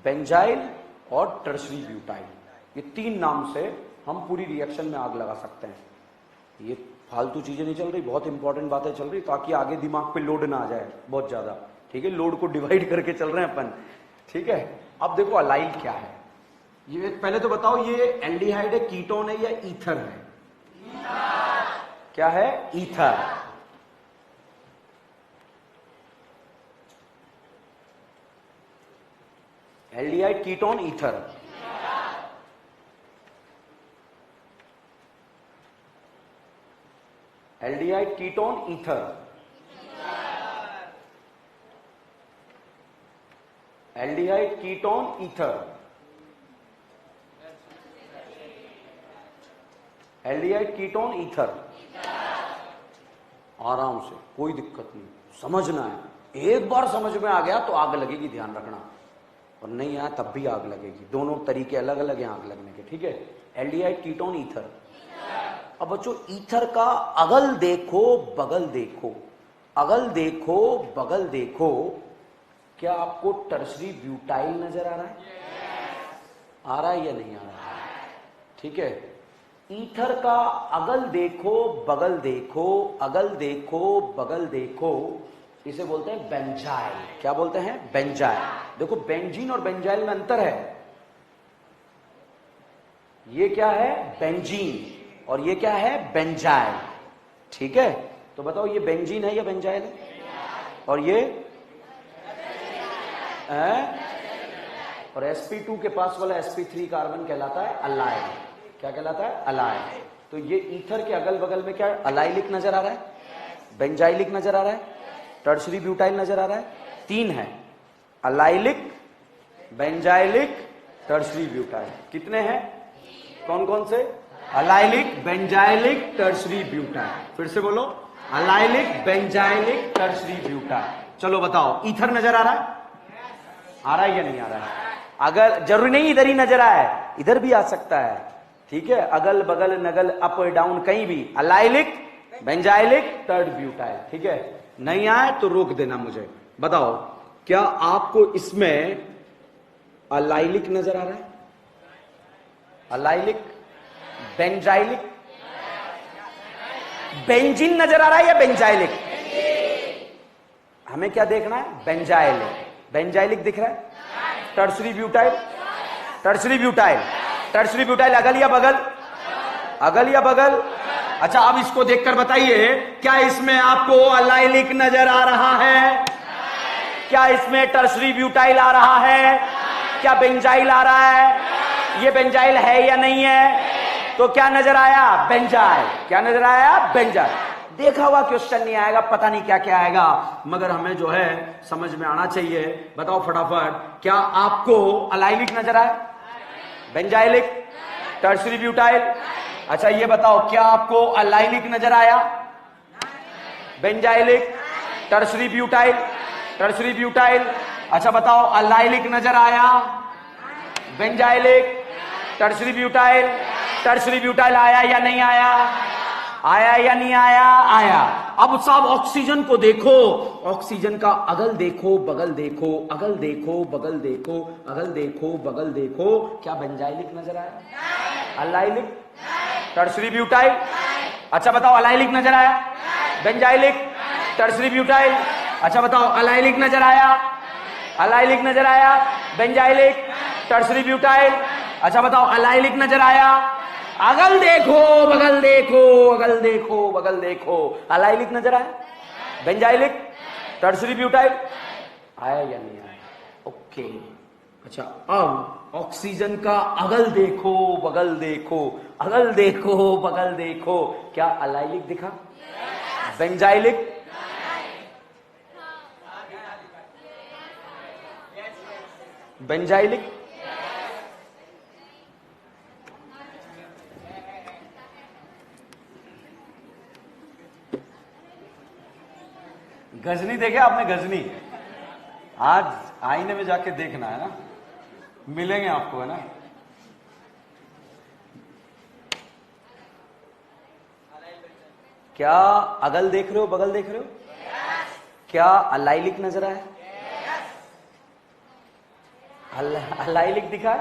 बेंजाइल और टर्शरी ब्यूटाइल, ये 3 नाम से हम पूरी रिएक्शन में आग लगा सकते हैं। ये फालतू चीजें नहीं चल रही, बहुत इंपॉर्टेंट बातें चल रही, ताकि आगे दिमाग पे लोड ना आ जाए बहुत ज्यादा, ठीक है। लोड को डिवाइड करके चल रहे हैं अपन, ठीक है। अब देखो अलाइल क्या है, ये पहले तो बताओ, ये एल्डिहाइड है, कीटोन है या ईथर है? क्या है? Ether. Aldehyde, ketone, ether. Aldehyde, ketone, ether. Aldehyde, ketone, ether. Aldehyde, ketone, ether. आराम से, कोई दिक्कत नहीं, समझना है। एक बार समझ में आ गया तो आग लगेगी, ध्यान रखना, और नहीं आया तब भी आग लगेगी। दोनों तरीके अलग अलग हैं आग लगने के, ठीक है। Aldehyde, ketone, ether. अब बच्चों ईथर का अगल देखो बगल देखो, अगल देखो बगल देखो, क्या आपको टर्शरी ब्यूटाइल नजर आ रहा है? आ रहा है या नहीं आ रहा है? ठीक है। ईथर का अगल देखो बगल देखो, अगल देखो बगल देखो, इसे बोलते हैं बेंजाइल। क्या बोलते हैं? बेंजाइल। देखो बेंजीन और बेंजाइल में अंतर है। ये क्या है? बेंजीन, और ये क्या है? बेंजाइल, ठीक है। तो बताओ ये बेंजीन है या बेंजाइल है? और ये और sp2 के पास वाला sp3 कार्बन कहलाता है अलाइल। क्या कहलाता है? अलाइल। तो ये ईथर के अगल बगल में क्या अलाइलिक नजर आ रहा है, बेंजाइलिक नजर आ रहा है, टर्शरी ब्यूटाइल नजर आ रहा है, 3 है। Allylic, benzylic, tertiary butyl. कितने हैं? कौन कौन से? Allylic, benzylic, tertiary butyl. फिर से बोलो, अलाइलिक, बेंजाइलिक, टर्शरी ब्यूटाइल। चलो बताओ, ईथर नजर आ रहा है? आ रहा है या नहीं आ रहा है? अगर जरूरी नहीं इधर ही नजर आए, इधर भी आ सकता है, ठीक है, अगल बगल नगल अप डाउन कहीं भी, अलाइलिक, बेंजाइलिक, टर्ड ब्यूटाइल, ठीक है। नहीं आए तो रोक देना मुझे। बताओ, क्या आपको इसमें अलाइलिक नजर आ रहा है? अलाइलिक, बेंजाइलिक, बेंजीन नजर आ रहा है या बेंजाइलिक? हमें क्या देखना है? बेंजाइलिक। बेंजाइलिक दिख रहा है? Tertiary butyl, tertiary butyl, tertiary butyl अगल या बगल? अगल या बगल? अच्छा, अब इसको देखकर बताइए, क्या इसमें आपको अलाइलिक नजर आ रहा है? क्या इसमें टर्शरी ब्यूटाइल आ रहा है? क्या बेंजाइल आ रहा है? ये बेंजाइल है या नहीं है? तो क्या नजर आया? बेंजाइल। क्या नजर आया? बेंजाइल। देखा हुआ क्वेश्चन नहीं आएगा, पता नहीं क्या क्या आएगा, मगर हमें जो है समझ में आना चाहिए। बताओ फटाफट, क्या आपको अलाइलिक नजर आया? Benzylic, tertiary butyl? अच्छा ये बताओ, क्या आपको अलाइलिक नजर आया? Benzylic, tertiary butyl, tertiary butyl? अच्छा बताओ, अलाइलिक नजर आया? Benzylic, tertiary butyl? Tertiary butyl आया या नहीं आया? आया या नहीं आया? आया। अब साहब ऑक्सीजन को देखो, ऑक्सीजन का अगल देखो, बगल देखो, अगल देखो, बगल देखो, अगल देखो, बगल देखो, क्या बेंजाइलिक नजर आया? Allylic, tertiary butyl? अच्छा बताओ, अलाइलिक नजर आया? Benzylic, tertiary butyl? अच्छा बताओ, अलाइलिक नजर आया? अलाइलिक नजर आया? Benzylic, tertiary butyl? अच्छा बताओ, अलाइलिक नजर आया? अगल देखो, बगल देखो, अगल देखो, बगल देखो, अलाइलिक नजर आया? Benzylic, tertiary butyl? आया या नहीं आया? ओके। अच्छा, अब ऑक्सीजन का अगल देखो, बगल देखो, अगल देखो, बगल देखो, क्या अलाइलिक दिखा? बेंजाइलिक? बेंजाइलिक? गजनी देखे आपने? गजनी आज आईने में जाके देखना है ना, मिलेंगे आपको, है ना। क्या अगल देख रहे हो, बगल देख रहे हो? क्या अलाइलिक नजर आया? अलाइलिक दिखा?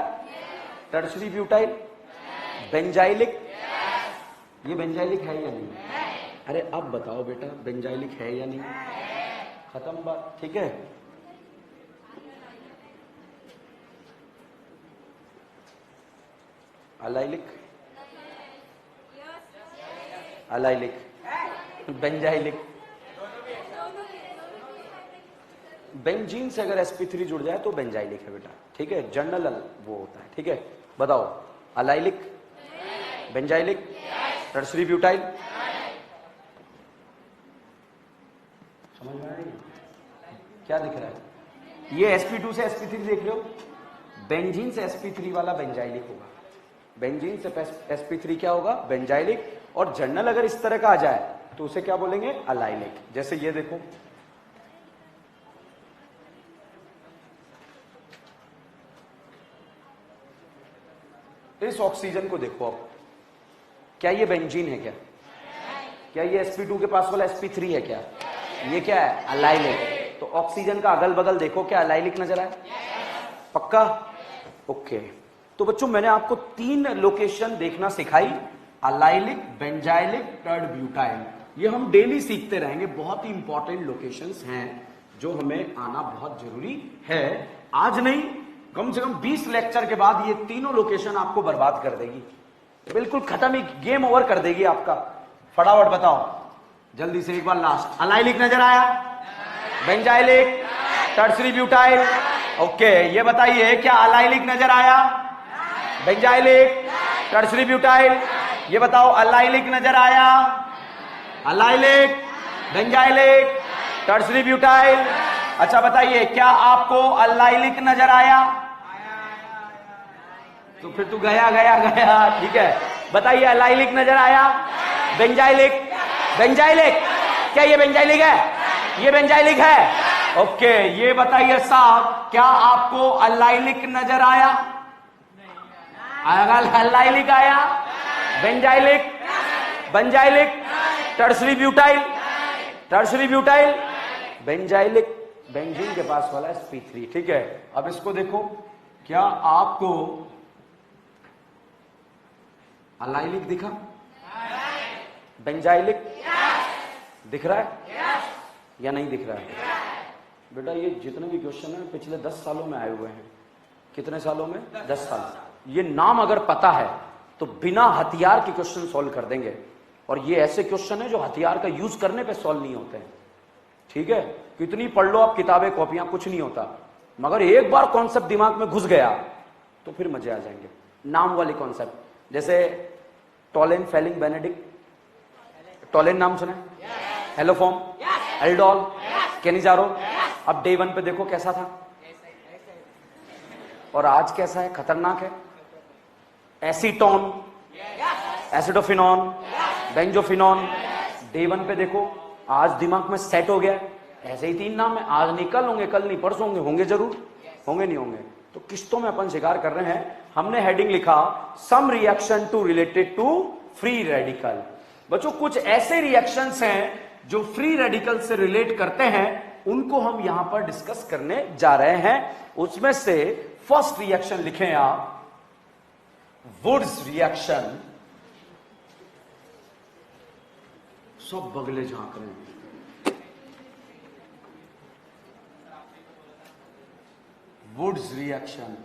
Tertiary butyl? बेंजाइलिक? ये बेंजाइलिक है या नहीं? अरे अब बताओ बेटा, बेंजाइलिक है या नहीं? खत्म बात, ठीक है। Allylic, allylic, benzylic? बेंजीन से अगर sp3 जुड़ जाए तो बेंजाइलिक है बेटा, ठीक है, जनरल वो होता है, ठीक है। बताओ, अलाइलिक, बेंजाइलिक, टर्शरी ब्यूटाइल? समझ में आ रही है? क्या दिख रहा है? ये sp2 से sp3 देख रहे हो? बेंजीन से sp3 वाला बेंजाइलिक होगा, बेंजीन से sp3 क्या होगा? बेंजाइलिक। और जनरल अगर इस तरह का आ जाए तो उसे क्या बोलेंगे? अलाइलिक। जैसे ये देखो, इस ऑक्सीजन को देखो, अब क्या ये बेंजीन है? क्या क्या ये sp2 के पास वाला sp3 है? क्या ये क्या है? अलाइलिक। तो ऑक्सीजन का अगल बगल देखो, क्या अलाइलिक नजर आए? पक्का? ओके। तो बच्चों मैंने आपको 3 लोकेशन देखना सिखाई, अलाइलिक, बेंजाइलिक, टर्ड ब्यूटाइल। ये हम डेली सीखते रहेंगे, बहुत ही इंपॉर्टेंट लोकेशंस हैं जो हमें आना बहुत जरूरी है। आज नहीं, कम से कम 20 लेक्चर के बाद ये तीनों लोकेशन आपको बर्बाद कर देगी, बिल्कुल खत्म ही, गेम ओवर कर देगी आपका। फटाफट बताओ जल्दी से एक बार लास्ट। अलाइलिक नजर आया? Benzylic, tertiary butyl? ओके, ये बताइए, क्या अलाइलिक नजर आया? Benzylic, tertiary butyl? ये बताओ, अलाइलिक नजर आया? Allylic, benzylic, tertiary butyl? अच्छा बताइए, क्या आपको अल्लाइलिक नजर आया? तो फिर तू गया गया गया, ठीक है। बताइए, अल्लाइलिक नजर आया? बेंजाइलिक? बेंजाइलिक? क्या ये बेंजाइलिक है? ये बेंजाइलिक है। ओके, ये बताइए साहब, क्या आपको अल्लाइलिक नजर आया? अल्लाइलिक आया? Benzylic? Benzylic? Tertiary butyl? Tertiary butyl? Benzylic benzene के पास वाला sp3, ठीक है। अब इसको देखो, क्या आपको अलाइलिक दिखा? बेंजाइलिक दिख रहा है या नहीं दिख रहा है? बेटा ये जितने भी क्वेश्चन है पिछले 10 सालों में आए हुए हैं। कितने सालों में? 10 साल। ये नाम अगर पता है तो बिना हथियार के क्वेश्चन सॉल्व कर देंगे, और ये ऐसे क्वेश्चन है जो हथियार का यूज करने पे सॉल्व नहीं होते हैं, ठीक है। कितनी पढ़ लो आप किताबें कॉपियां, कुछ नहीं होता, मगर एक बार कॉन्सेप्ट दिमाग में घुस गया तो फिर मजे आ जाएंगे। नाम वाली कॉन्सेप्ट, जैसे टोलेन, फेलिंग, बेनेडिक्ट। टोलेन नाम सुने? Haloform, aldol, Cannizzaro. अब डे 1 पे देखो कैसा था और आज कैसा है, खतरनाक है। Acetone, एसिडोफिनॉन, benzophenone. डे 1 पे देखो, आज दिमाग में सेट हो गया। ऐसे ही 3 नाम है, आज नहीं कल होंगे, कल नहीं परसों होंगे, होंगे जरूर, होंगे नहीं होंगे। तो किस्तों में अपन शिकार कर रहे हैं। हमने हेडिंग लिखा some reaction to related to free radical. बच्चों कुछ ऐसे रिएक्शंस हैं जो फ्री रेडिकल से रिलेट करते हैं, उनको हम यहां पर डिस्कस करने जा रहे हैं। उसमें से फर्स्ट रिएक्शन लिखें आप, वुड्स रिएक्शन। सब बगले झांक रहे हैं। Wurtz reaction,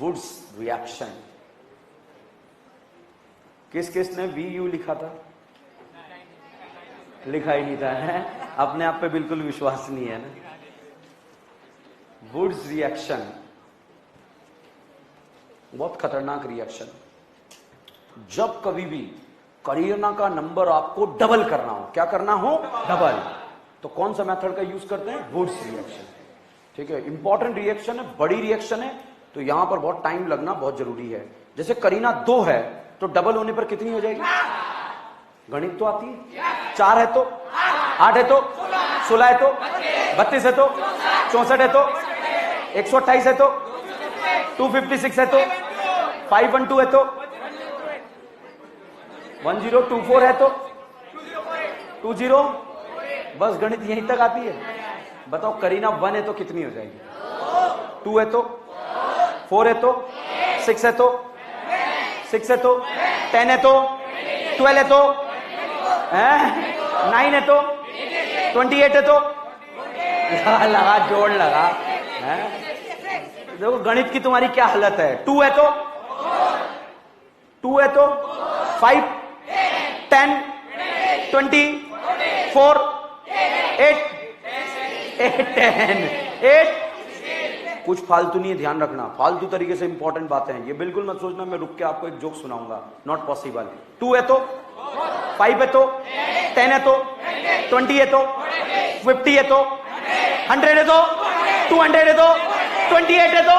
Wurtz reaction. किस किस ने VU लिखा था? लिखा ही नहीं था, है? अपने आप पे बिल्कुल विश्वास नहीं है ना। वुड्स रिएक्शन बहुत खतरनाक रिएक्शन। जब कभी भी करीना का नंबर आपको डबल करना हो, क्या करना हो? डबल, तो कौन सा मेथड का यूज करते हैं? वुड्स रिएक्शन, ठीक है। इंपॉर्टेंट रिएक्शन है, बड़ी रिएक्शन है, तो यहां पर बहुत टाइम लगना बहुत जरूरी है। जैसे करीना 2 है तो डबल होने पर कितनी हो जाएगी? गणित तो आती है। 4 है तो 8 है तो 16 है तो 32 है तो 64 है तो 128 है तो 256 है तो 512 है तो 1024 है तो 20। बस गणित यहीं तक आती है। बताओ करीना 1 है तो कितनी हो जाएगी? 2 है तो 4 है तो 6 है तो 6 है तो 10 है तो 12 है तो 9 है तो 28 है तो लगा जोड़ लगा। देखो गणित की तुम्हारी क्या हालत है। 2 है तो 2 है तो 5 10 20 4 8 10 8। कुछ फालतू नहीं है, ध्यान रखना, फालतू तरीके से इंपॉर्टेंट बातें हैं ये। बिल्कुल मत सोचना मैं रुक के आपको एक जोक सुनाऊंगा, नॉट पॉसिबल। 2 है तो 5 है तो 10 है तो 20 है तो 50 है तो 100 है तो 200 है तो 28 है तो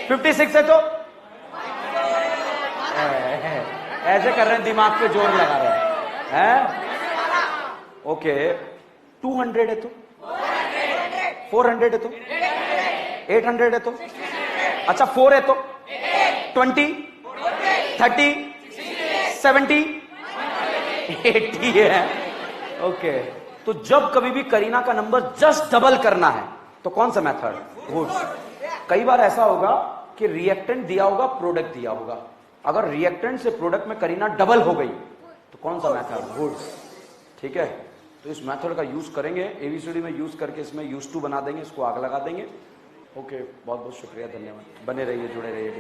56 है तो। ऐसे कर रहे हैं, दिमाग पे जोर लगा रहे हैं। ओके, 200 है तो 400 है तो 800 है तो अच्छा 4 है तो 20 30 70 80 है। ओके, तो जब कभी भी करीना का नंबर जस्ट डबल करना है तो कौन सा मेथड? वुड्स। कई बार ऐसा होगा कि रिएक्टेंट दिया होगा, प्रोडक्ट दिया होगा। अगर रिएक्टेंट से प्रोडक्ट में करीना डबल हो गई तो कौन सा मेथड? वुड्स, ठीक है। तो इस मेथड का यूज करेंगे, एबीसीडी में यूज करके इसमें यूज टू बना देंगे, इसको आग लगा देंगे। ओके, बहुत बहुत शुक्रिया, धन्यवाद। बने रहिए, जुड़े रहिए।